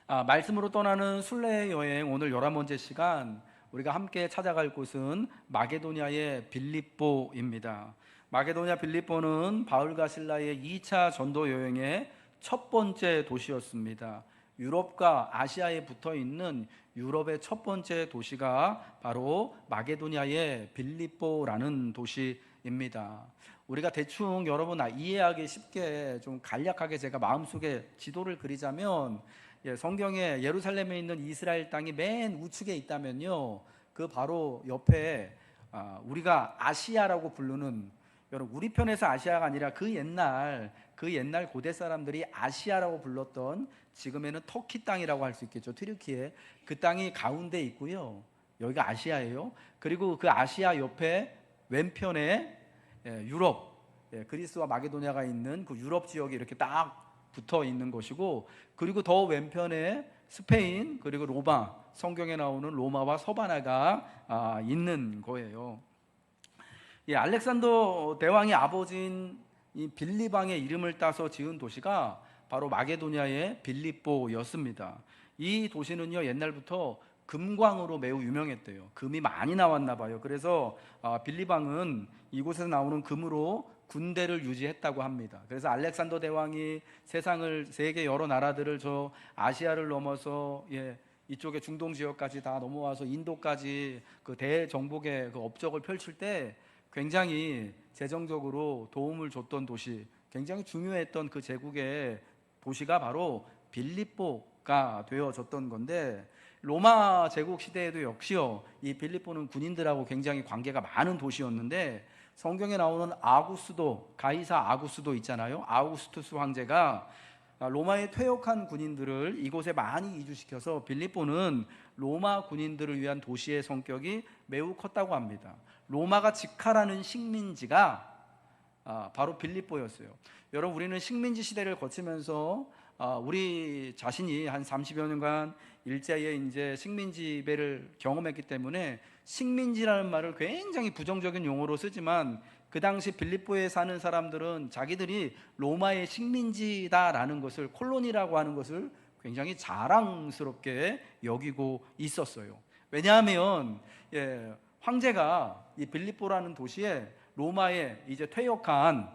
말씀으로 떠나는 순례 여행 오늘 11번째 시간 우리가 함께 찾아갈 곳은 마게도냐의 빌립보입니다. 마게도냐 빌립보는 바울과 실라의 2차 전도 여행의 첫 번째 도시였습니다. 유럽과 아시아에 붙어 있는 유럽의 첫 번째 도시가 바로 마게도냐의 빌립보라는 도시입니다. 우리가 대충 여러분 이해하기 쉽게 좀 간략하게 제가 마음속에 지도를 그리자면, 성경에 예루살렘에 있는 이스라엘 땅이 맨 우측에 있다면요, 그 바로 옆에 우리가 아시아라고 부르는, 여러분 우리 편에서 아시아가 아니라 그 옛날 고대 사람들이 아시아라고 불렀던, 지금에는 터키 땅이라고 할 수 있겠죠. 튀르키예 그 땅이 가운데 있고요. 여기가 아시아예요. 그리고 그 아시아 옆에 왼편에 유럽, 그리스와 마게도냐가 있는 그 유럽 지역이 이렇게 딱 붙어 있는 것이고, 그리고 더 왼편에 스페인, 그리고 로마, 성경에 나오는 로마와 서바나가 있는 거예요. 알렉산더 대왕의 아버지인 이 빌립왕의 이름을 따서 지은 도시가 바로 마게도냐의 빌립보였습니다. 이 도시는요, 옛날부터 금광으로 매우 유명했대요. 금이 많이 나왔나 봐요. 그래서 빌립왕은 이곳에서 나오는 금으로 군대를 유지했다고 합니다. 그래서 알렉산더 대왕이 세계 여러 나라들을 저 아시아를 넘어서 이쪽에 중동 지역까지 다 넘어와서 인도까지 그 대정복의 그 업적을 펼칠 때 굉장히 재정적으로 도움을 줬던 도시, 굉장히 중요했던 그 제국의 도시가 바로 빌립보가 되어졌던 건데, 로마 제국 시대에도 역시요, 이 빌립보는 군인들하고 굉장히 관계가 많은 도시였는데, 성경에 나오는 가이사 아구스도 있잖아요. 아우구스투스 황제가 로마에 퇴역한 군인들을 이곳에 많이 이주시켜서 빌립보는 로마 군인들을 위한 도시의 성격이 매우 컸다고 합니다. 로마가 직할하는 식민지가 바로 빌립보였어요. 여러분, 우리는 식민지 시대를 거치면서 우리 자신이 한 30여 년간 일제의 이제 식민지 지배를 경험했기 때문에 식민지라는 말을 굉장히 부정적인 용어로 쓰지만, 그 당시 빌립보에 사는 사람들은 자기들이 로마의 식민지다라는 것을, 콜로니라고 하는 것을 굉장히 자랑스럽게 여기고 있었어요. 왜냐하면 황제가 이 빌립보라는 도시에 로마에 이제 퇴역한,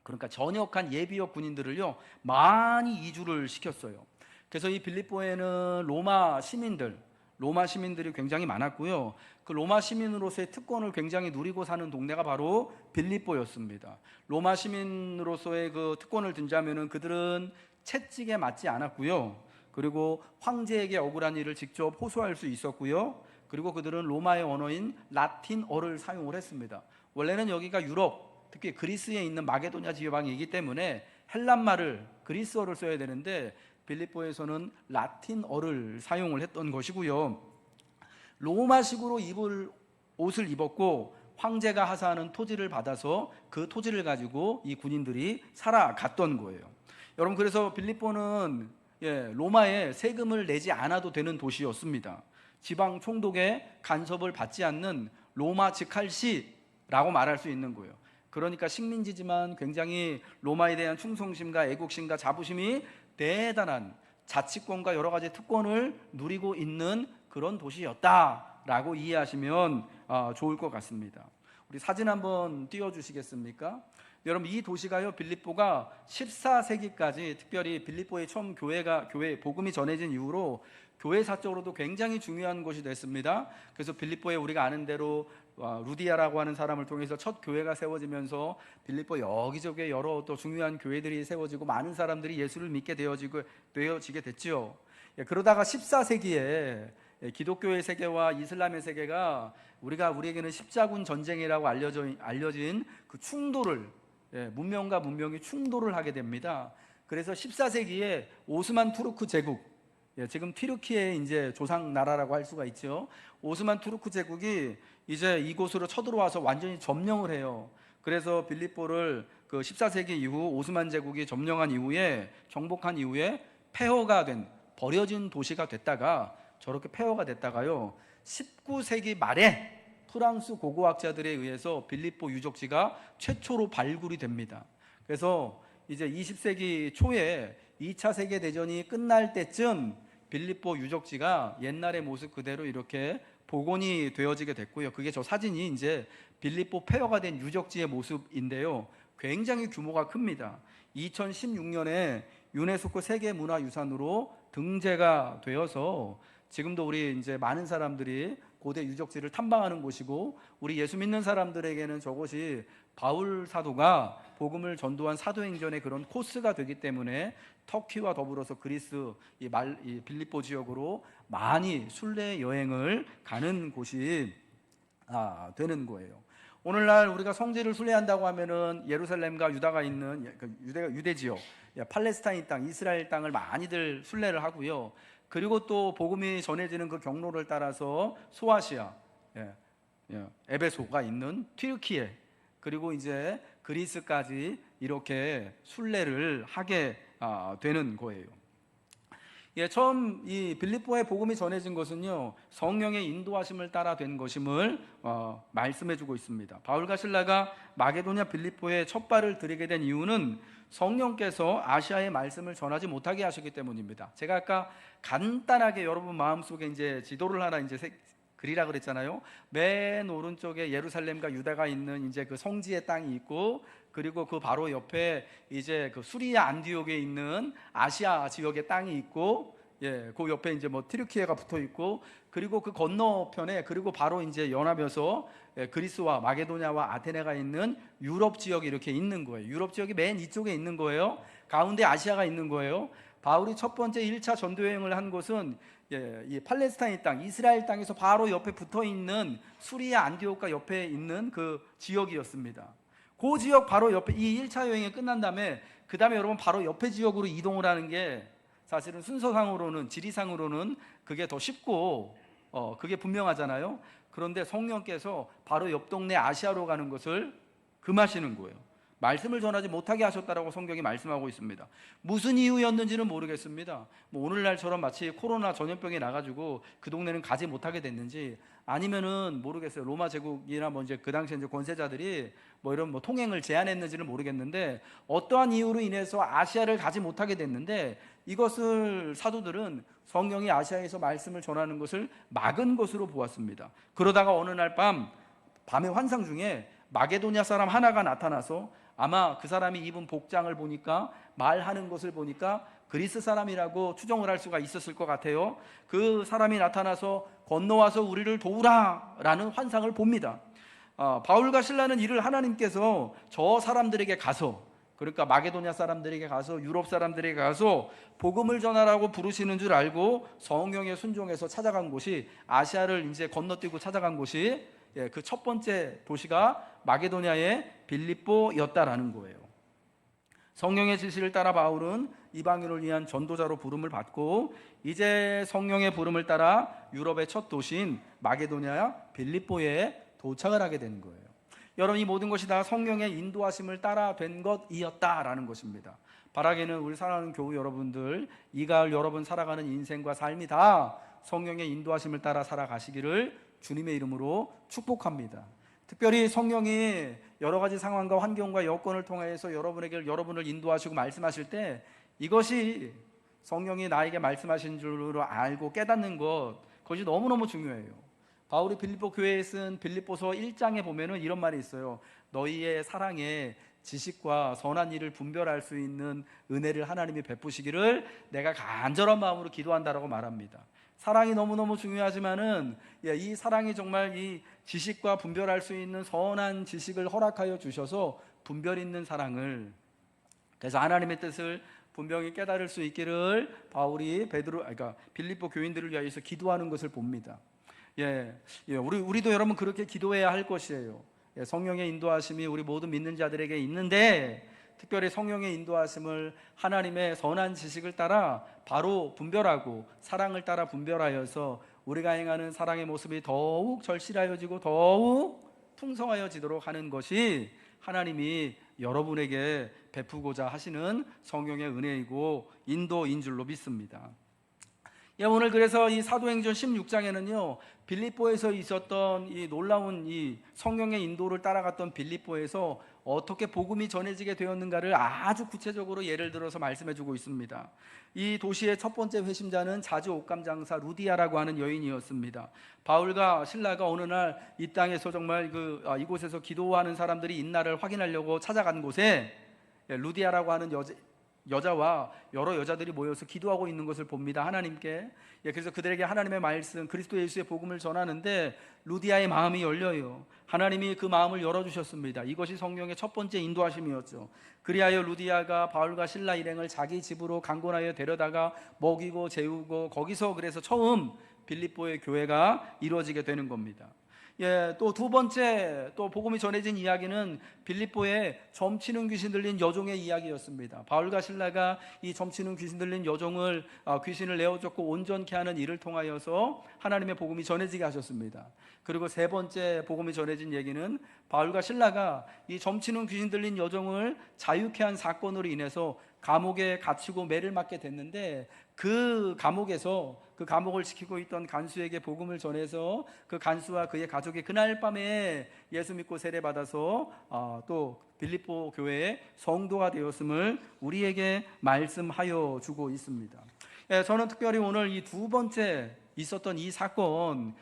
그러니까 전역한 예비역 군인들을요 많이 이주를 시켰어요. 그래서 이 빌립보에는 로마 시민들이 굉장히 많았고요. 그 로마 시민으로서의 특권을 굉장히 누리고 사는 동네가 바로 빌립보였습니다. 로마 시민으로서의 그 특권을 든다면은 그들은 채찍에 맞지 않았고요. 그리고 황제에게 억울한 일을 직접 호소할 수 있었고요. 그리고 그들은 로마의 언어인 라틴어를 사용을 했습니다. 원래는 여기가 유럽, 특히 그리스에 있는 마게도냐 지방이기 때문에 헬란말을, 그리스어를 써야 되는데 빌립보에서는 라틴어를 사용을 했던 것이고요. 로마식으로 옷을 입었고, 황제가 하사하는 토지를 받아서 그 토지를 가지고 이 군인들이 살아갔던 거예요. 여러분, 그래서 빌립보는 로마에 세금을 내지 않아도 되는 도시였습니다. 지방 총독의 간섭을 받지 않는 로마 직할시라고 말할 수 있는 거예요. 그러니까 식민지지만 굉장히 로마에 대한 충성심과 애국심과 자부심이 대단한, 자치권과 여러 가지 특권을 누리고 있는 그런 도시였다라고 이해하시면 좋을 것 같습니다. 우리 사진 한번 띄워주시겠습니까? 여러분, 이 도시가요, 빌립보가 14세기까지, 특별히 빌립보에 처음 교회 복음이 전해진 이후로 교회사적으로도 굉장히 중요한 곳이 됐습니다. 그래서 빌립보에 우리가 아는 대로 루디아라고 하는 사람을 통해서 첫 교회가 세워지면서 빌립보 여기저기 여러 또 중요한 교회들이 세워지고 많은 사람들이 예수를 믿게 되어지게 됐죠. 그러다가 14세기에 기독교의 세계와 이슬람의 세계가, 우리에게는 십자군 전쟁이라고 알려진 그 충돌을, 문명과 문명이 충돌을 하게 됩니다. 그래서 14세기에 오스만 투르크 제국, 지금 튀르키예의 이제 조상 나라라고 할 수가 있죠. 오스만 투르크 제국이 이제 이곳으로 쳐들어와서 완전히 점령을 해요. 그래서 빌립보를 그 14세기 이후 오스만 제국이 정복한 이후에 버려진 도시가 됐다가, 저렇게 폐허가 됐다가요, 19세기 말에 프랑스 고고학자들에 의해서 빌립보 유적지가 최초로 발굴이 됩니다. 그래서 이제 20세기 초에 2차 세계대전이 끝날 때쯤 빌립보 유적지가 옛날의 모습 그대로 이렇게 복원이 되어지게 됐고요. 그게 저 사진이 이제 빌립보 폐허가 된 유적지의 모습인데요. 굉장히 규모가 큽니다. 2016년에 유네스코 세계문화유산으로 등재가 되어서 지금도 우리 이제 많은 사람들이 고대 유적지를 탐방하는 곳이고, 우리 예수 믿는 사람들에게는 저곳이 바울 사도가 복음을 전도한 사도행전의 그런 코스가 되기 때문에 터키와 더불어서 그리스 이 빌립보 지역으로 많이 순례 여행을 가는 곳이 되는 거예요. 오늘날 우리가 성지를 순례한다고 하면은 예루살렘과 유다가 있는 유대 지역, 팔레스타인 땅, 이스라엘 땅을 많이들 순례를 하고요. 그리고 또 복음이 전해지는 그 경로를 따라서 소아시아, 에베소가 있는 튀르키예, 그리고 이제 그리스까지 이렇게 순례를 하게 되는 거예요. 처음 이 빌립보의 복음이 전해진 것은요, 성령의 인도하심을 따라 된 것임을 말씀해주고 있습니다. 바울과 실라가 마게도냐 빌립보에 첫 발을 들이게 된 이유는 성령께서 아시아의 말씀을 전하지 못하게 하셨기 때문입니다. 제가 아까 간단하게 여러분 마음속에 이제 지도를 하나 이제 그리라 그랬잖아요. 맨 오른쪽에 예루살렘과 유다가 있는 이제 그 성지의 땅이 있고, 그리고 그 바로 옆에 이제 그 수리아 안디옥에 있는 아시아 지역의 땅이 있고, 그 옆에 이제 뭐 튀르키예가 붙어 있고, 그리고 그 건너편에 그리고 바로 이제 연합해서 그리스와 마게도냐와 아테네가 있는 유럽 지역이 이렇게 있는 거예요. 유럽 지역이 맨 이쪽에 있는 거예요. 가운데 아시아가 있는 거예요. 바울이 첫 번째 1차 전도 여행을 한 곳은 이 팔레스타인 땅, 이스라엘 땅에서 바로 옆에 붙어 있는 수리아 안디옥과 옆에 있는 그 지역이었습니다. 그 지역 바로 옆에 이 1차 여행이 끝난 다음에 그 다음에 여러분 바로 옆에 지역으로 이동을 하는 게 사실은 순서상으로는, 지리상으로는 그게 더 쉽고 그게 분명하잖아요. 그런데 성령께서 바로 옆 동네 아시아로 가는 것을 금하시는 거예요. 말씀을 전하지 못하게 하셨다라고 성경이 말씀하고 있습니다. 무슨 이유였는지는 모르겠습니다. 뭐 오늘날처럼 마치 코로나 전염병이 나가지고 그 동네는 가지 못하게 됐는지, 아니면은 모르겠어요. 로마 제국이나 뭐 이제 그 당시에 이제 권세자들이 뭐 이런 뭐 통행을 제한했는지는 모르겠는데, 어떠한 이유로 인해서 아시아를 가지 못하게 됐는데, 이것을 사도들은 성령이 아시아에서 말씀을 전하는 것을 막은 것으로 보았습니다. 그러다가 어느 날 밤의 환상 중에 마게도냐 사람 하나가 나타나서, 아마 그 사람이 입은 복장을 보니까, 말하는 것을 보니까 그리스 사람이라고 추정을 할 수가 있었을 것 같아요. 그 사람이 나타나서 건너와서 우리를 도우라 라는 환상을 봅니다. 바울과 실라는 이를 하나님께서 저 사람들에게 가서, 그러니까 마게도냐 사람들에게 가서, 유럽 사람들에게 가서 복음을 전하라고 부르시는 줄 알고 성령에 순종해서 찾아간 곳이, 아시아를 이제 건너뛰고 찾아간 곳이 그 첫 번째 도시가 마게도냐의 빌립보였다라는 거예요. 성령의 지시를 따라 바울은 이방인을 위한 전도자로 부름을 받고, 이제 성령의 부름을 따라 유럽의 첫 도시인 마게도냐 빌립보에 도착을 하게 되는 거예요. 여러분, 이 모든 것이 다 성령의 인도하심을 따라 된 것이었다라는 것입니다. 바라기는 우리 사랑하는 교우 여러분들, 이 가을 여러분 살아가는 인생과 삶이 다 성령의 인도하심을 따라 살아가시기를 주님의 이름으로 축복합니다. 특별히 성령이 여러 가지 상황과 환경과 여건을 통해서 여러분을 인도하시고 말씀하실 때, 이것이 성령이 나에게 말씀하신 줄로 알고 깨닫는 것, 그것이 너무너무 중요해요. 바울이 빌립보 교회에 쓴 빌립보서 1장에 보면은 이런 말이 있어요. 너희의 사랑에 지식과 선한 일을 분별할 수 있는 은혜를 하나님이 베푸시기를 내가 간절한 마음으로 기도한다라고 말합니다. 사랑이 너무너무 중요하지만은 이 사랑이 정말 이 지식과 분별할 수 있는 선한 지식을 허락하여 주셔서 분별 있는 사랑을, 그래서 하나님의 뜻을 분명히 깨달을 수 있기를 바울이 빌립보 교인들을 위하여서 기도하는 것을 봅니다. 우리도 여러분 그렇게 기도해야 할 것이에요. 성령의 인도하심이 우리 모든 믿는 자들에게 있는데, 특별히 성령의 인도하심을 하나님의 선한 지식을 따라 바로 분별하고 사랑을 따라 분별하여서 우리가 행하는 사랑의 모습이 더욱 절실하여지고 더욱 풍성하여지도록 하는 것이 하나님이 여러분에게 베푸고자 하시는 성령의 은혜이고 인도인 줄로 믿습니다. 오늘 그래서 이 사도행전 16장에는요, 빌립보에서 있었던 이 놀라운 이 성령의 인도를 따라갔던 빌립보에서 어떻게 복음이 전해지게 되었는가를 아주 구체적으로 예를 들어서 말씀해 주고 있습니다. 이 도시의 첫 번째 회심자는 자주 옷감 장사 루디아라고 하는 여인이었습니다. 바울과 실라가 어느 날 이 땅에서 정말 이곳에서 기도하는 사람들이 있나를 확인하려고 찾아간 곳에 루디아라고 하는 여자와 여러 여자들이 모여서 기도하고 있는 것을 봅니다. 하나님께. 그래서 그들에게 하나님의 말씀, 그리스도 예수의 복음을 전하는데 루디아의 마음이 열려요. 하나님이 그 마음을 열어주셨습니다. 이것이 성령의 첫 번째 인도하심이었죠. 그리하여 루디아가 바울과 실라 일행을 자기 집으로 강권하여 데려다가 먹이고 재우고, 거기서 그래서 처음 빌립보의 교회가 이루어지게 되는 겁니다. 또 두 번째 또 복음이 전해진 이야기는 빌립보에 점치는 귀신 들린 여종의 이야기였습니다. 바울과 실라가 이 점치는 귀신 들린 여종을 귀신을 내어쫓고 온전케 하는 일을 통하여서 하나님의 복음이 전해지게 하셨습니다. 그리고 세 번째 복음이 전해진 얘기는 바울과 실라가 이 점치는 귀신 들린 여종을 자유케 한 사건으로 인해서 감옥에 갇히고 매를 맞게 됐는데, 그 감옥에서 그 감옥을 지키고 있던 간수에게 복음을 전해서 그 간수와 그의 가족이 그날 밤에 예수 믿고 세례받아서 또 빌립보 교회의 성도가 되었음을 우리에게 말씀하여 주고 있습니다. 저는 특별히 오늘 이 두 번째 있었던 이 사건,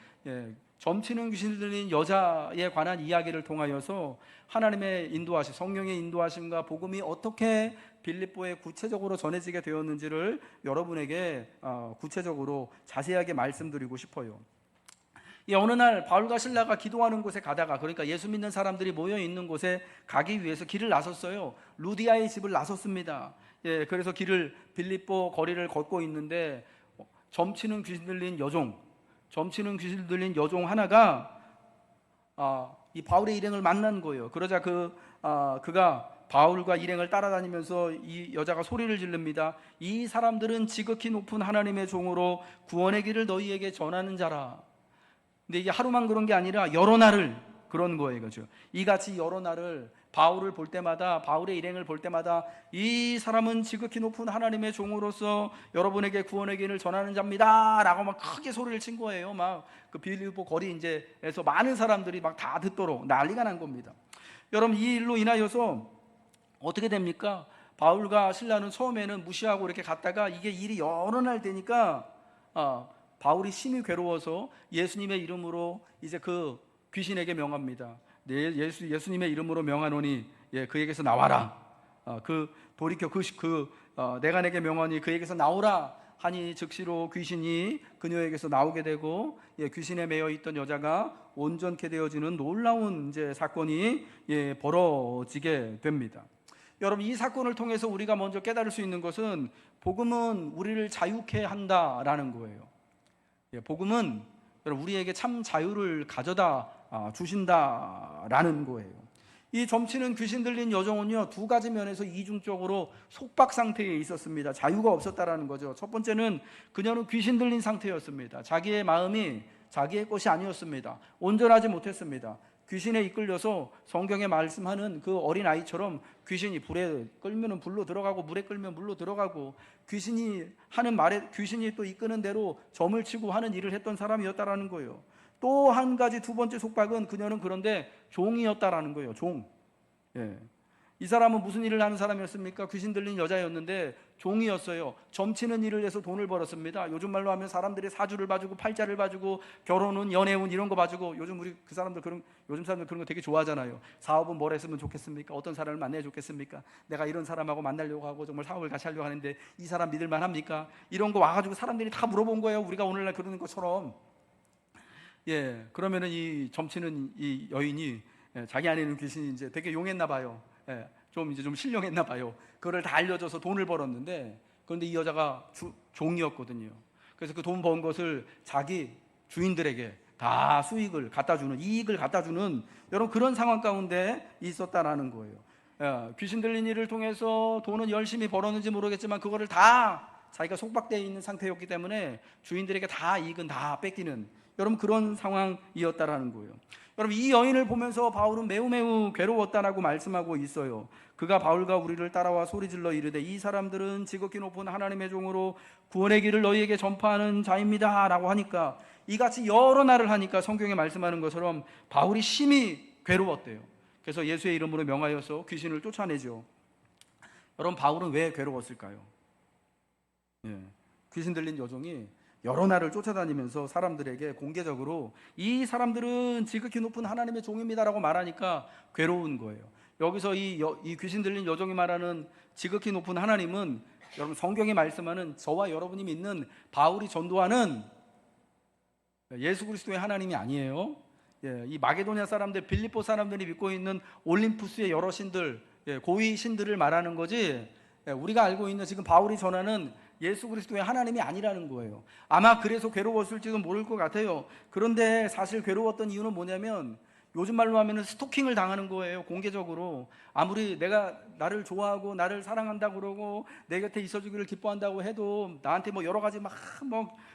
점치는 귀신 들린 여자에 관한 이야기를 통하여서 하나님의 인도하심, 성령의 인도하심과 복음이 어떻게 빌립보에 구체적으로 전해지게 되었는지를 여러분에게 구체적으로 자세하게 말씀드리고 싶어요. 어느 날 바울과 실라가 기도하는 곳에 가다가, 그러니까 예수 믿는 사람들이 모여 있는 곳에 가기 위해서 길을 나섰어요. 루디아의 집을 나섰습니다. 그래서 빌립보 거리를 걷고 있는데 점치는 귀신 들린 여종 하나가 이 바울의 일행을 만난 거예요. 그러자 그가 바울과 일행을 따라다니면서 이 여자가 소리를 지릅니다. 이 사람들은 지극히 높은 하나님의 종으로 구원의 길을 너희에게 전하는 자라. 근데 이게 하루만 그런 게 아니라 여러 날을 그런 거예요. 그죠? 이같이 여러 날을 바울을 볼 때마다, 바울의 일행을 볼 때마다 이 사람은 지극히 높은 하나님의 종으로서 여러분에게 구원의 길을 전하는 자입니다 라고 막 크게 소리를 친 거예요. 막 그 빌립보 거리에서 많은 사람들이 막 다 듣도록 난리가 난 겁니다. 여러분, 이 일로 인하여서 어떻게 됩니까? 바울과 실라는 처음에는 무시하고 이렇게 갔다가 이게 일이 여러 날 되니까 바울이 심히 괴로워서 예수님의 이름으로 이제 그 귀신에게 명합니다. 예수님의 이름으로 명하노니 그에게서 나와라. 돌이켜 내가 내게 명하니 그에게서 나오라 하니 즉시로 귀신이 그녀에게서 나오게 되고 귀신에 매여 있던 여자가 온전케 되어지는 놀라운 이제 사건이 벌어지게 됩니다. 여러분, 이 사건을 통해서 우리가 먼저 깨달을 수 있는 것은 복음은 우리를 자유케 한다라는 거예요. 복음은 우리에게 참 자유를 가져다 주신다라는 거예요. 이 점치는 귀신 들린 여종은요, 두 가지 면에서 이중적으로 속박 상태에 있었습니다. 자유가 없었다라는 거죠. 첫 번째는 그녀는 귀신 들린 상태였습니다. 자기의 마음이 자기의 것이 아니었습니다. 온전하지 못했습니다. 귀신에 이끌려서 성경에 말씀하는 그 어린아이처럼 귀신이 불에 끌면 불로 들어가고 물에 끌면 물로 들어가고, 귀신이 하는 말에 귀신이 또 이끄는 대로 점을 치고 하는 일을 했던 사람이었다라는 거예요. 또 한 가지, 두 번째 속박은 그녀는 그런데 종이었다라는 거예요. 이 사람은 무슨 일을 하는 사람이었습니까? 귀신 들린 여자였는데 종이었어요. 점치는 일을 해서 돈을 벌었습니다. 요즘 말로 하면 사람들이 사주를 봐주고 팔자를 봐주고 결혼운, 연애운 이런 거 봐주고, 요즘 사람들 그런 거 되게 좋아하잖아요. 사업은 뭘 했으면 좋겠습니까? 어떤 사람을 만나야 좋겠습니까? 내가 이런 사람하고 만나려고 하고 정말 사업을 같이 하려고 하는데 이 사람 믿을만 합니까? 이런 거 와가지고 사람들이 다 물어본 거예요. 우리가 오늘날 그러는 것처럼. 그러면은 이 점치는 이 여인이 자기 안에 있는 귀신이 이제 되게 용했나 봐요. 좀 신령했나 봐요. 그거를 다 알려줘서 돈을 벌었는데, 그런데 이 여자가 종이었거든요. 그래서 그 돈 번 것을 자기 주인들에게 다 이익을 갖다 주는 여러분, 그런 상황 가운데 있었다라는 거예요. 귀신 들린 일을 통해서 돈은 열심히 벌었는지 모르겠지만 그거를 다 자기가 속박되어 있는 상태였기 때문에 주인들에게 다 이익은 다 뺏기는, 여러분, 그런 상황이었다라는 거예요. 여러분, 이 여인을 보면서 바울은 매우 괴로웠다라고 말씀하고 있어요. 그가 바울과 우리를 따라와 소리질러 이르되 이 사람들은 지극히 높은 하나님의 종으로 구원의 길을 너희에게 전파하는 자입니다 라고 하니까, 이같이 여러 날을 하니까 성경에 말씀하는 것처럼 바울이 심히 괴로웠대요. 그래서 예수의 이름으로 명하여서 귀신을 쫓아내죠. 여러분, 바울은 왜 괴로웠을까요? 귀신 들린 여종이 여러 날을 쫓아다니면서 사람들에게 공개적으로 이 사람들은 지극히 높은 하나님의 종입니다라고 말하니까 괴로운 거예요. 여기서 이 귀신 들린 여종이 말하는 지극히 높은 하나님은, 여러분, 성경이 말씀하는 저와 여러분이 믿는 바울이 전도하는 예수 그리스도의 하나님이 아니에요. 이 마게도냐 사람들, 빌립보 사람들이 믿고 있는 올림푸스의 여러 신들, 고위 신들을 말하는 거지, 우리가 알고 있는 지금 바울이 전하는 예수 그리스도의 하나님이 아니라는 거예요. 아마 그래서 괴로웠을지도 모를 것 같아요. 그런데 사실 괴로웠던 이유는 뭐냐면, 요즘 말로 하면 스토킹을 당하는 거예요. 공개적으로. 아무리 내가 나를 좋아하고 나를 사랑한다고 그러고 내 곁에 있어주기를 기뻐한다고 해도, 나한테 뭐 여러 가지 막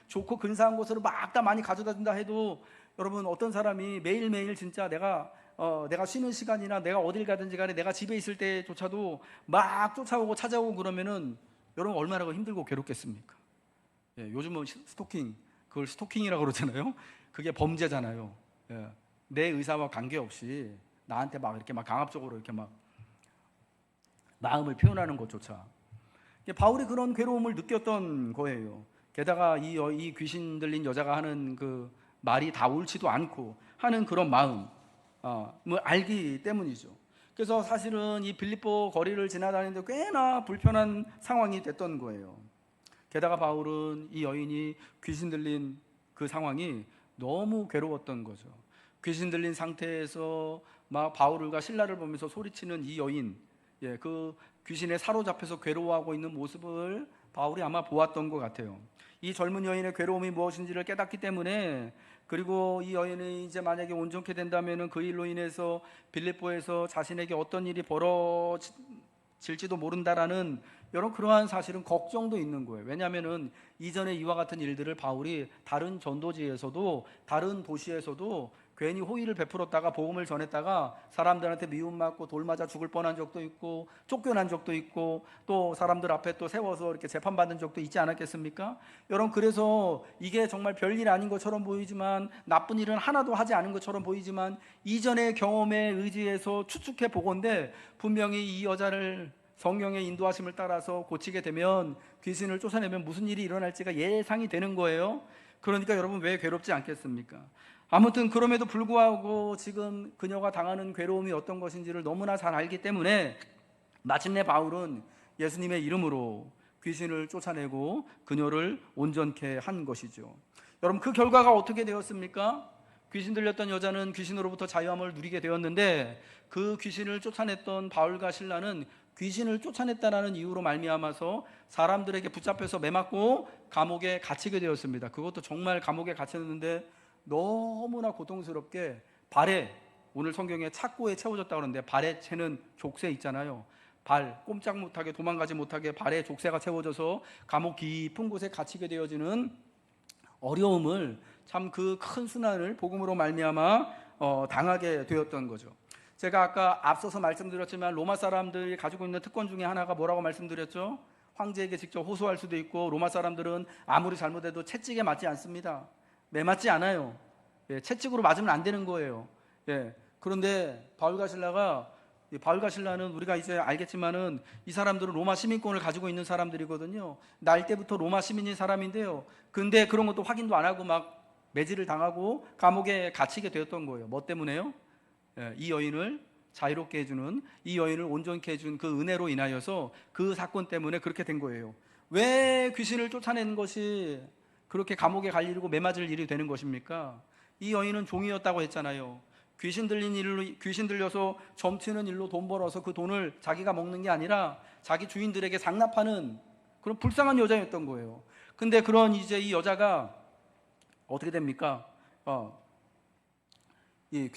좋고 근사한 것으로 막 다 많이 가져다 준다 해도, 여러분, 어떤 사람이 매일매일 진짜 내가 쉬는 시간이나 내가 어딜 가든지 간에 내가 집에 있을 때조차도 막 쫓아오고 찾아오고 그러면은 여러분 얼마나 힘들고 괴롭겠습니까? 요즘은 스토킹, 그걸 스토킹이라고 그러잖아요. 그게 범죄잖아요. 내 의사와 관계없이 나한테 막 이렇게 막 강압적으로 이렇게 막 마음을 표현하는 것조차. 바울이 그런 괴로움을 느꼈던 거예요. 게다가 이 귀신 들린 여자가 하는 그 말이 다 옳지도 않고 하는 그런 마음을 알기 때문이죠. 그래서 사실은 이 빌립보 거리를 지나다니는데 꽤나 불편한 상황이 됐던 거예요. 게다가 바울은 이 여인이 귀신 들린 그 상황이 너무 괴로웠던 거죠. 귀신 들린 상태에서 막 바울과 실라를 보면서 소리치는 이 여인, 그 귀신에 사로잡혀서 괴로워하고 있는 모습을 바울이 아마 보았던 것 같아요. 이 젊은 여인의 괴로움이 무엇인지를 깨닫기 때문에, 그리고 이 여인이 이제 만약에 온전케 된다면 그 일로 인해서 빌립보에서 자신에게 어떤 일이 벌어질지도 모른다라는 이런 그러한 사실은 걱정도 있는 거예요. 왜냐하면 이전에 이와 같은 일들을 바울이 다른 전도지에서도, 다른 도시에서도 괜히 호의를 베풀었다가 복음을 전했다가 사람들한테 미움받고 돌맞아 죽을 뻔한 적도 있고, 쫓겨난 적도 있고, 또 사람들 앞에 또 세워서 이렇게 재판받은 적도 있지 않았겠습니까? 여러분, 그래서 이게 정말 별일 아닌 것처럼 보이지만, 나쁜 일은 하나도 하지 않은 것처럼 보이지만, 이전의 경험에 의지해서 추측해 보건대 분명히 이 여자를 성령의 인도하심을 따라서 고치게 되면, 귀신을 쫓아내면 무슨 일이 일어날지가 예상이 되는 거예요. 그러니까 여러분, 왜 괴롭지 않겠습니까? 아무튼 그럼에도 불구하고 지금 그녀가 당하는 괴로움이 어떤 것인지를 너무나 잘 알기 때문에 마침내 바울은 예수님의 이름으로 귀신을 쫓아내고 그녀를 온전케 한 것이죠. 여러분, 그 결과가 어떻게 되었습니까? 귀신 들렸던 여자는 귀신으로부터 자유함을 누리게 되었는데, 그 귀신을 쫓아냈던 바울과 실라는 귀신을 쫓아냈다라는 이유로 말미암아서 사람들에게 붙잡혀서 매맞고 감옥에 갇히게 되었습니다. 그것도 정말 감옥에 갇혔는데 너무나 고통스럽게 발에, 오늘 성경에 착고에 채워졌다고 하는데, 발에 채는 족쇄 있잖아요. 발 꼼짝 못하게, 도망가지 못하게 발에 족쇄가 채워져서 감옥 깊은 곳에 갇히게 되어지는 어려움을, 참 그 큰 순환을 복음으로 말미암아 당하게 되었던 거죠. 제가 아까 앞서서 말씀드렸지만 로마 사람들이 가지고 있는 특권 중에 하나가 뭐라고 말씀드렸죠? 황제에게 직접 호소할 수도 있고, 로마 사람들은 아무리 잘못해도 채찍에 맞지 않습니다. 매맞지 않아요. 채찍으로 맞으면 안 되는 거예요. 그런데 바울과 실라는 우리가 이제 알겠지만은 이 사람들은 로마 시민권을 가지고 있는 사람들이거든요. 날 때부터 로마 시민인 사람인데요. 근데 그런 것도 확인도 안 하고 막 매질을 당하고 감옥에 갇히게 되었던 거예요. 뭐 때문에요? 이 여인을 자유롭게 해주는, 이 여인을 온전케 해준 그 은혜로 인하여서, 그 사건 때문에 그렇게 된 거예요. 왜 귀신을 쫓아내는 것이 그렇게 감옥에 갈 일이고 매맞을 일이 되는 것입니까? 이 여인은 종이었다고 했잖아요. 귀신 들려서 점치는 일로 돈 벌어서 그 돈을 자기가 먹는 게 아니라 자기 주인들에게 상납하는 그런 불쌍한 여자였던 거예요. 근데 그런 이제 이 여자가 어떻게 됩니까? 이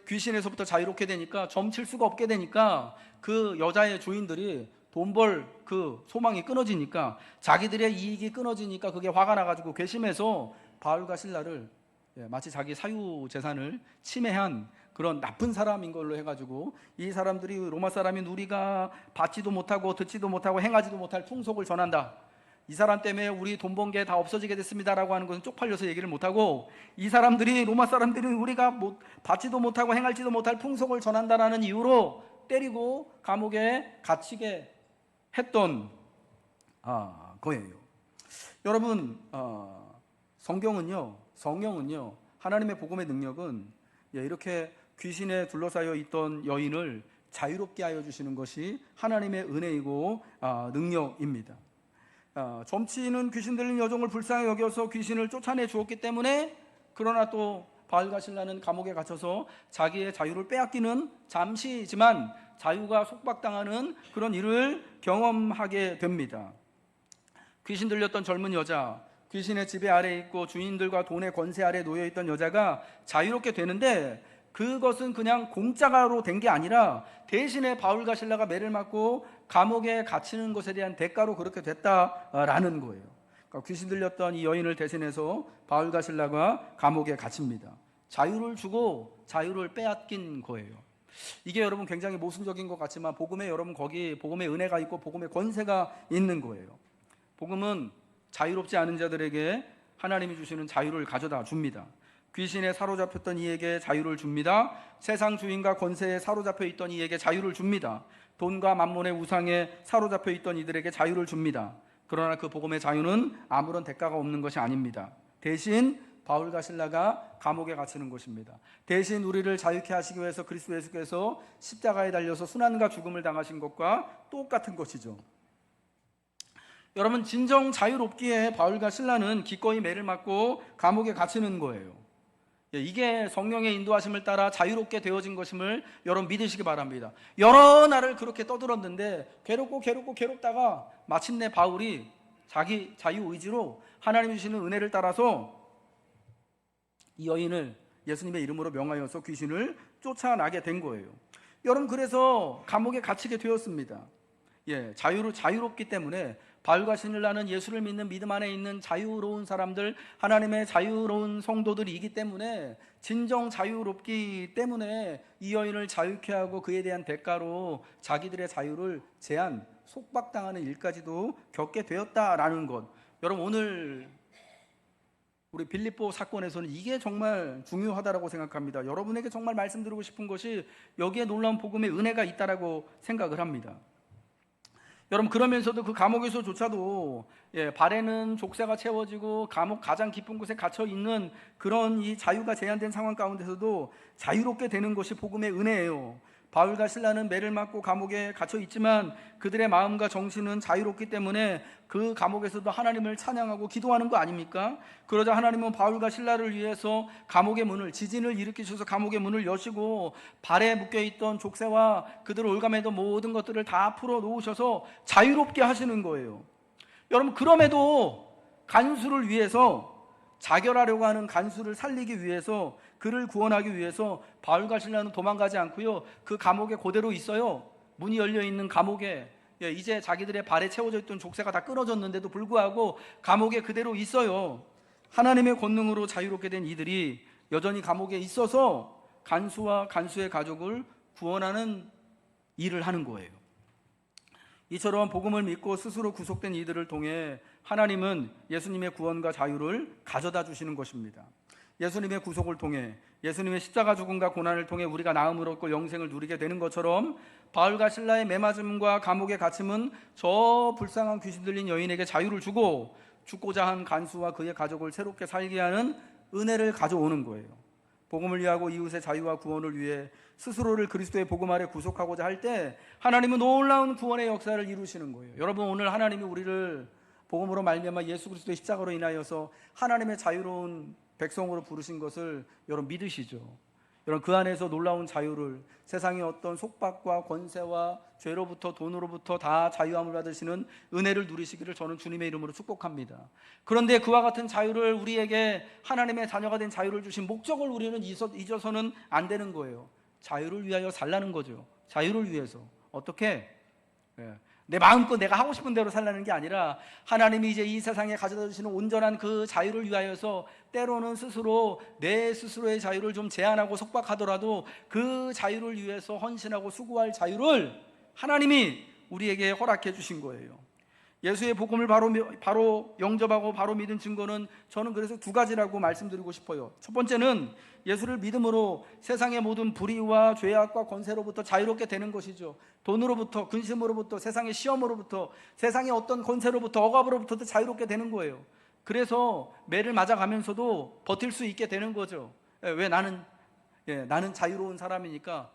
귀신에서부터 자유롭게 되니까, 점칠 수가 없게 되니까, 그 여자의 주인들이 돈 벌 그 소망이 끊어지니까, 자기들의 이익이 끊어지니까 그게 화가 나가지고 괘씸해서 바울과 실라를 마치 자기 사유 재산을 침해한 그런 나쁜 사람인 걸로 해가지고, 이 사람들이 로마 사람인 우리가 받지도 못하고 듣지도 못하고 행하지도 못할 풍속을 전한다, 이 사람 때문에 우리 돈 번 게 다 없어지게 됐습니다라고 하는 것은 쪽팔려서 얘기를 못하고, 이 사람들이, 로마 사람들은 우리가 받지도 못하고 행할지도 못할 풍속을 전한다라는 이유로 때리고 감옥에 갇히게 했던 거예요. 여러분, 성경은요, 하나님의 복음의 능력은 이렇게 귀신에 둘러싸여 있던 여인을 자유롭게 하여 주시는 것이 하나님의 은혜이고 능력입니다. 점치는 귀신 들린 여종을 불쌍히 여겨서 귀신을 쫓아내 주었기 때문에, 그러나 또 바울과 실라는 감옥에 갇혀서 자기의 자유를 빼앗기는, 잠시지만 자유가 속박당하는 그런 일을 경험하게 됩니다. 귀신 들렸던 젊은 여자, 귀신의 지배 아래 있고 주인들과 돈의 권세 아래 놓여 있던 여자가 자유롭게 되는데, 그것은 그냥 공짜로 된 게 아니라 대신에 바울과 실라가 매를 맞고 감옥에 갇히는 것에 대한 대가로 그렇게 됐다라는 거예요. 그러니까 귀신 들렸던 이 여인을 대신해서 바울과 실라가 감옥에 갇힙니다. 자유를 주고 자유를 빼앗긴 거예요. 이게 여러분 굉장히 모순적인 것 같지만, 복음에 여러분 거기 복음의 은혜가 있고 복음의 권세가 있는 거예요. 복음은 자유롭지 않은 자들에게 하나님이 주시는 자유를 가져다 줍니다. 귀신에 사로잡혔던 이에게 자유를 줍니다. 세상 주인과 권세에 사로잡혀 있던 이에게 자유를 줍니다. 돈과 만몬의 우상에 사로잡혀 있던 이들에게 자유를 줍니다. 그러나 그 복음의 자유는 아무런 대가가 없는 것이 아닙니다. 대신 바울과 실라가 감옥에 갇히는 것입니다. 대신 우리를 자유케 하시기 위해서 그리스도 예수께서 십자가에 달려서 순환과 죽음을 당하신 것과 똑같은 것이죠. 여러분, 진정 자유롭기에 바울과 실라는 기꺼이 매를 맞고 감옥에 갇히는 거예요. 이게 성령의 인도하심을 따라 자유롭게 되어진 것임을 여러분 믿으시기 바랍니다. 여러 날을 그렇게 떠들었는데 괴롭다가 마침내 바울이 자기 자유의지로 하나님 주시는 은혜를 따라서 이 여인을 예수님의 이름으로 명하여서 귀신을 쫓아나게 된 거예요. 여러분, 그래서 감옥에 갇히게 되었습니다. 자유롭기 때문에 바울과 실라는 예수를 믿는 믿음 안에 있는 자유로운 사람들, 하나님의 자유로운 성도들이기 때문에, 진정 자유롭기 때문에 이 여인을 자유케 하고 그에 대한 대가로 자기들의 자유를 제한, 속박당하는 일까지도 겪게 되었다라는 것. 여러분, 오늘 우리 빌립보 사건에서는 이게 정말 중요하다고 생각합니다. 여러분에게 정말 말씀드리고 싶은 것이 여기에 놀라운 복음의 은혜가 있다라고 생각을 합니다. 여러분, 그러면서도 그 감옥에서조차도 발에는 족쇄가 채워지고 감옥 가장 깊은 곳에 갇혀 있는 그런 이 자유가 제한된 상황 가운데서도 자유롭게 되는 것이 복음의 은혜예요. 바울과 실라는 매를 맞고 감옥에 갇혀 있지만 그들의 마음과 정신은 자유롭기 때문에 그 감옥에서도 하나님을 찬양하고 기도하는 거 아닙니까? 그러자 하나님은 바울과 실라를 위해서 감옥의 문을, 지진을 일으키셔서 감옥의 문을 여시고 발에 묶여있던 족쇄와 그들을 올가매던 모든 것들을 다 풀어 놓으셔서 자유롭게 하시는 거예요. 여러분, 그럼에도 간수를 위해서, 자결하려고 하는 간수를 살리기 위해서, 그를 구원하기 위해서 바울과 실라는 도망가지 않고요, 그 감옥에 그대로 있어요. 문이 열려있는 감옥에, 이제 자기들의 발에 채워져 있던 족쇄가 다 끊어졌는데도 불구하고 감옥에 그대로 있어요. 하나님의 권능으로 자유롭게 된 이들이 여전히 감옥에 있어서 간수와 간수의 가족을 구원하는 일을 하는 거예요. 이처럼 복음을 믿고 스스로 구속된 이들을 통해 하나님은 예수님의 구원과 자유를 가져다 주시는 것입니다. 예수님의 구속을 통해, 예수님의 십자가 죽음과 고난을 통해 우리가 나음을 얻고 영생을 누리게 되는 것처럼, 바울과 실라의 매맞음과 감옥의 갇힘은 저 불쌍한 귀신 들린 여인에게 자유를 주고 죽고자 한 간수와 그의 가족을 새롭게 살게 하는 은혜를 가져오는 거예요. 복음을 위하고 이웃의 자유와 구원을 위해 스스로를 그리스도의 복음 아래 구속하고자 할 때 하나님은 놀라운 구원의 역사를 이루시는 거예요. 여러분, 오늘 하나님이 우리를 복음으로 말미암아 예수 그리스도의 십자가로 인하여서 하나님의 자유로운 백성으로 부르신 것을 여러분 믿으시죠? 여러분, 그 안에서 놀라운 자유를, 세상의 어떤 속박과 권세와 죄로부터, 돈으로부터 다 자유함을 받으시는 은혜를 누리시기를 저는 주님의 이름으로 축복합니다. 그런데 그와 같은 자유를, 우리에게 하나님의 자녀가 된 자유를 주신 목적을 우리는 잊어서는 안 되는 거예요. 자유를 위하여 살라는 거죠. 자유를 위해서. 어떻게? 내 마음껏 내가 하고 싶은 대로 살라는 게 아니라 하나님이 이제 이 세상에 가져다 주시는 온전한 그 자유를 위하여서, 때로는 스스로 내 스스로의 자유를 좀 제한하고 속박하더라도 그 자유를 위해서 헌신하고 수고할 자유를 하나님이 우리에게 허락해 주신 거예요. 예수의 복음을 바로 영접하고 바로 믿은 증거는 저는 그래서 두 가지라고 말씀드리고 싶어요. 첫 번째는 예수를 믿음으로 세상의 모든 불의와 죄악과 권세로부터 자유롭게 되는 것이죠. 돈으로부터, 근심으로부터, 세상의 시험으로부터, 세상의 어떤 권세로부터, 억압으로부터 자유롭게 되는 거예요. 그래서 매를 맞아가면서도 버틸 수 있게 되는 거죠. 왜? 나는 자유로운 사람이니까.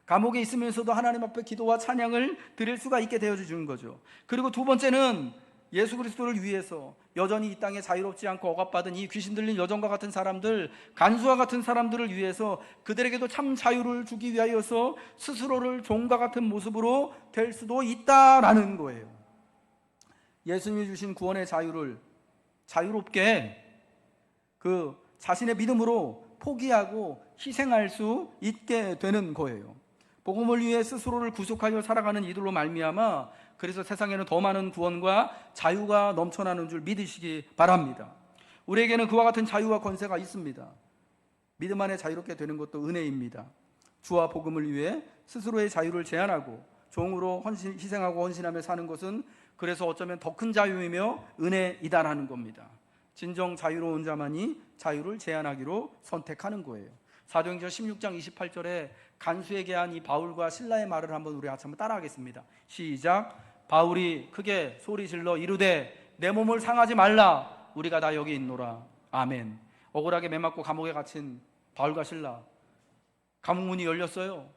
감옥에 있으면서도 하나님 앞에 기도와 찬양을 드릴 수가 있게 되어주는 거죠. 그리고 두 번째는 예수 그리스도를 위해서 여전히 이 땅에 자유롭지 않고 억압받은 이 귀신 들린 여종과 같은 사람들, 간수와 같은 사람들을 위해서 그들에게도 참 자유를 주기 위하여서 스스로를 종과 같은 모습으로 될 수도 있다라는 거예요. 예수님이 주신 구원의 자유를 자유롭게 그 자신의 믿음으로 포기하고 희생할 수 있게 되는 거예요. 복음을 위해 스스로를 구속하여 살아가는 이들로 말미암아 그래서 세상에는 더 많은 구원과 자유가 넘쳐나는 줄 믿으시기 바랍니다. 우리에게는 그와 같은 자유와 권세가 있습니다. 믿음 안에 자유롭게 되는 것도 은혜입니다. 주와 복음을 위해 스스로의 자유를 제한하고 종으로 희생하고 헌신하며 사는 것은 그래서 어쩌면 더 큰 자유이며 은혜이다라는 겁니다. 진정 자유로운 자만이 자유를 제한하기로 선택하는 거예요. 사도행전 16장 28절에 간수에게 한 이 바울과 실라의 말을 한번 우리 같이 한번 따라하겠습니다. 시작. 바울이 크게 소리 질러 이르되 내 몸을 상하지 말라. 우리가 다 여기 있노라. 아멘. 억울하게 매맞고 감옥에 갇힌 바울과 실라, 감옥문이 열렸어요.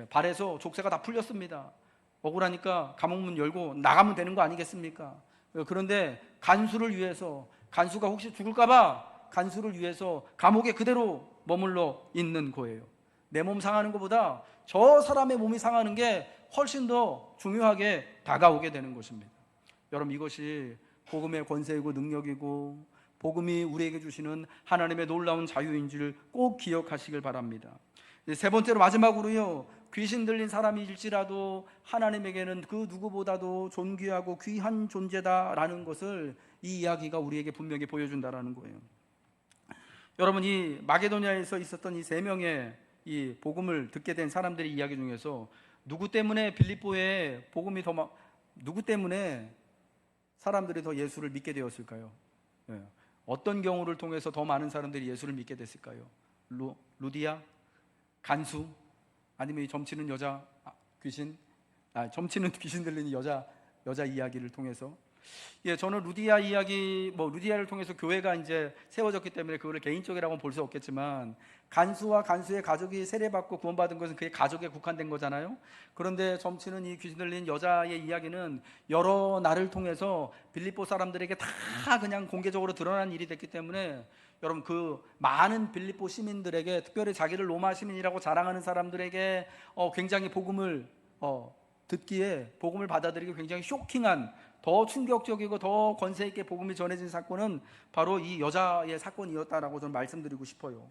발에서 족쇄가 다 풀렸습니다. 억울하니까 감옥문 열고 나가면 되는 거 아니겠습니까? 그런데 간수를 위해서, 간수가 혹시 죽을까봐 간수를 위해서 감옥에 그대로 머물러 있는 거예요. 내 몸 상하는 것보다 저 사람의 몸이 상하는 게 훨씬 더 중요하게 다가오게 되는 것입니다. 여러분, 이것이 복음의 권세이고 능력이고 복음이 우리에게 주시는 하나님의 놀라운 자유인 줄 꼭 기억하시길 바랍니다. 세 번째로 마지막으로요, 귀신 들린 사람일지라도 하나님에게는 그 누구보다도 존귀하고 귀한 존재다라는 것을 이 이야기가 우리에게 분명히 보여준다라는 거예요. 여러분, 이 마게도냐에서 있었던 이 세 명의 이 복음을 듣게 된 사람들의 이야기 중에서 누구 때문에 빌립보에 복음이 누구 때문에 사람들이 더 예수를 믿게 되었을까요? 어떤 경우를 통해서 더 많은 사람들이 예수를 믿게 됐을까요? 루디아? 간수? 아니면 이 점치는 여자 귀신? 점치는 귀신 들리는 여자 이야기를 통해서? 저는 루디아 이야기, 루디아를 통해서 교회가 이제 세워졌기 때문에 그거를 개인적이라고는 볼 수 없겠지만, 간수와 간수의 가족이 세례받고 구원받은 것은 그의 가족에 국한된 거잖아요. 그런데 점치는 이 귀신 들린 여자의 이야기는 여러 날을 통해서 빌립보 사람들에게 다 그냥 공개적으로 드러난 일이 됐기 때문에, 여러분, 그 많은 빌립보 시민들에게, 특별히 자기를 로마 시민이라고 자랑하는 사람들에게 굉장히 복음을 듣기에, 복음을 받아들이기 굉장히 쇼킹한, 더 충격적이고 더 권세 있게 복음이 전해진 사건은 바로 이 여자의 사건이었다라고 저는 말씀드리고 싶어요.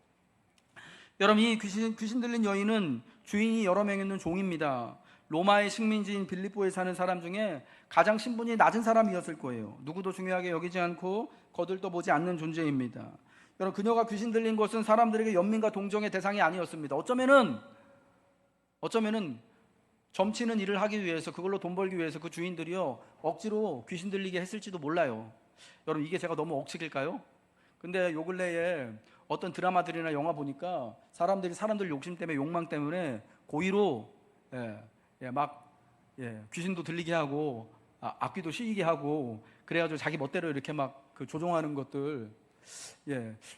여러분, 이 귀신 들린 여인은 주인이 여러 명 있는 종입니다. 로마의 식민지인 빌립보에 사는 사람 중에 가장 신분이 낮은 사람이었을 거예요. 누구도 중요하게 여기지 않고 거들떠 보지 않는 존재입니다. 여러분, 그녀가 귀신 들린 것은 사람들에게 연민과 동정의 대상이 아니었습니다. 어쩌면은 점치는 일을 하기 위해서, 그걸로 돈 벌기 위해서 그 주인들이요 억지로 귀신 들리게 했을지도 몰라요. 여러분, 이게 제가 너무 억측일까요? 근데 요 근래에 어떤 드라마들이나 영화 보니까 사람들 욕심 때문에, 욕망 때문에 고의로 귀신도 들리게 하고 악귀도 씌이게 하고 그래가지고 자기 멋대로 이렇게 막 그 조종하는 것들,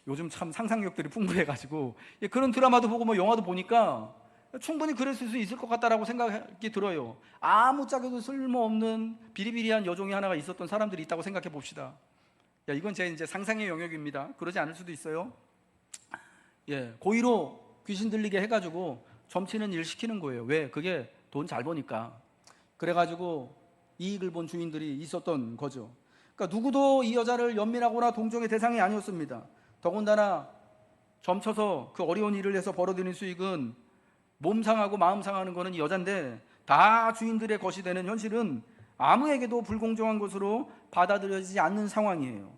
요즘 참 상상력들이 풍부해가지고 그런 드라마도 보고 영화도 보니까 충분히 그랬을 수 있을 것 같다라고 생각이 들어요. 아무짝에도 쓸모없는 비리비리한 여종이 하나가 있었던 사람들이 있다고 생각해 봅시다. 이건 제 이제 상상의 영역입니다. 그러지 않을 수도 있어요. 고의로 귀신 들리게 해가지고 점치는 일 시키는 거예요. 왜? 그게 돈 잘 버니까. 그래가지고 이익을 본 주인들이 있었던 거죠. 그러니까 누구도 이 여자를 연민하거나 동정의 대상이 아니었습니다. 더군다나 점쳐서 그 어려운 일을 해서 벌어들인 수익은 몸 상하고 마음 상하는 거는 이 여잔데, 다 주인들의 것이 되는 현실은 아무에게도 불공정한 것으로 받아들여지지 않는 상황이에요.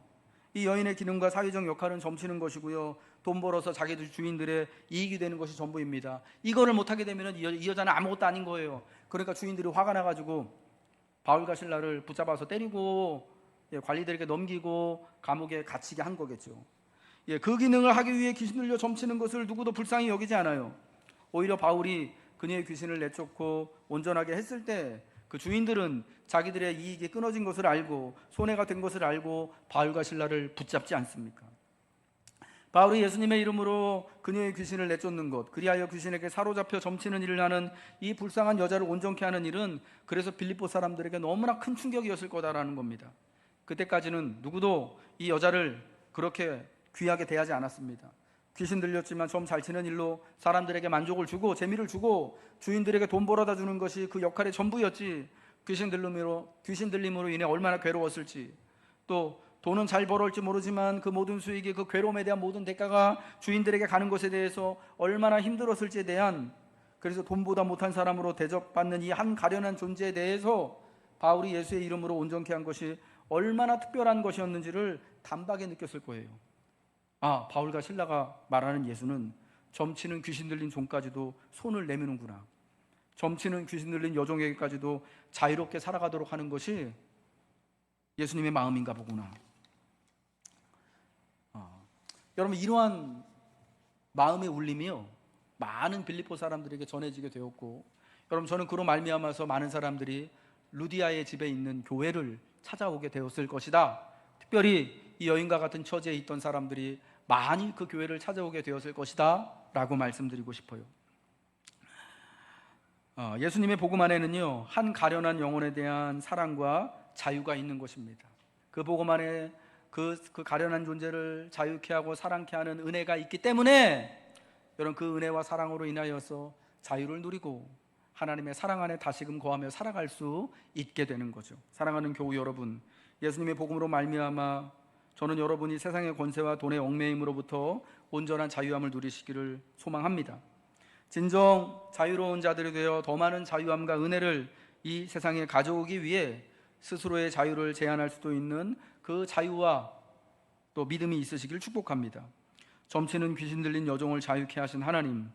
이 여인의 기능과 사회적 역할은 점치는 것이고요, 돈 벌어서 자기들 주인들의 이익이 되는 것이 전부입니다. 이거를 못하게 되면 이 여자는 아무것도 아닌 거예요. 그러니까 주인들이 화가 나가지고 바울과 신라를 붙잡아서 때리고 관리들에게 넘기고 감옥에 갇히게 한 거겠죠. 그 기능을 하기 위해 귀신 들려 점치는 것을 누구도 불쌍히 여기지 않아요. 오히려 바울이 그녀의 귀신을 내쫓고 온전하게 했을 때 그 주인들은 자기들의 이익이 끊어진 것을 알고 손해가 된 것을 알고 바울과 신라를 붙잡지 않습니까? 바울이 예수님의 이름으로 그녀의 귀신을 내쫓는 것, 그리하여 귀신에게 사로잡혀 점치는 일을 하는 이 불쌍한 여자를 온전케 하는 일은 그래서 빌립보 사람들에게 너무나 큰 충격이었을 거다라는 겁니다. 그때까지는 누구도 이 여자를 그렇게 귀하게 대하지 않았습니다. 귀신 들렸지만 좀 잘 치는 일로 사람들에게 만족을 주고 재미를 주고 주인들에게 돈 벌어다 주는 것이 그 역할의 전부였지, 귀신 들림으로 인해 얼마나 괴로웠을지, 또 돈은 잘 벌었을지 모르지만 그 모든 수익이 그 괴로움에 대한 모든 대가가 주인들에게 가는 것에 대해서 얼마나 힘들었을지에 대한, 그래서 돈보다 못한 사람으로 대접받는 이 한 가련한 존재에 대해서 바울이 예수의 이름으로 온전케 한 것이 얼마나 특별한 것이었는지를 단박에 느꼈을 거예요. 바울과 신라가 말하는 예수는 점치는 귀신 들린 종까지도 손을 내미는구나, 점치는 귀신 들린 여종에게까지도 자유롭게 살아가도록 하는 것이 예수님의 마음인가 보구나. 여러분, 이러한 마음의 울림이요 많은 빌립보 사람들에게 전해지게 되었고, 여러분, 저는 그로 말미암아서 많은 사람들이 루디아의 집에 있는 교회를 찾아오게 되었을 것이다. 특별히 이 여인과 같은 처지에 있던 사람들이 많이 그 교회를 찾아오게 되었을 것이다 라고 말씀드리고 싶어요. 예수님의 복음 안에는요 한 가련한 영혼에 대한 사랑과 자유가 있는 것입니다. 그 복음 안에 그 가련한 존재를 자유케 하고 사랑케 하는 은혜가 있기 때문에 여러분, 그 은혜와 사랑으로 인하여서 자유를 누리고 하나님의 사랑 안에 다시금 거하며 살아갈 수 있게 되는 거죠. 사랑하는 교우 여러분, 예수님의 복음으로 말미암아 저는 여러분이 세상의 권세와 돈의 얽매임으로부터 온전한 자유함을 누리시기를 소망합니다. 진정 자유로운 자들이 되어 더 많은 자유함과 은혜를 이 세상에 가져오기 위해 스스로의 자유를 제한할 수도 있는 그 자유와 또 믿음이 있으시기를 축복합니다. 점치는 귀신 들린 여종을 자유케 하신 하나님,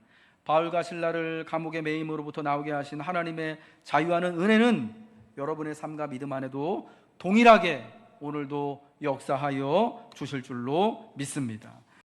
바울과 신라를 감옥의 매임으로부터 나오게 하신 하나님의 자유하는 은혜는 여러분의 삶과 믿음 안에도 동일하게 오늘도 역사하여 주실 줄로 믿습니다.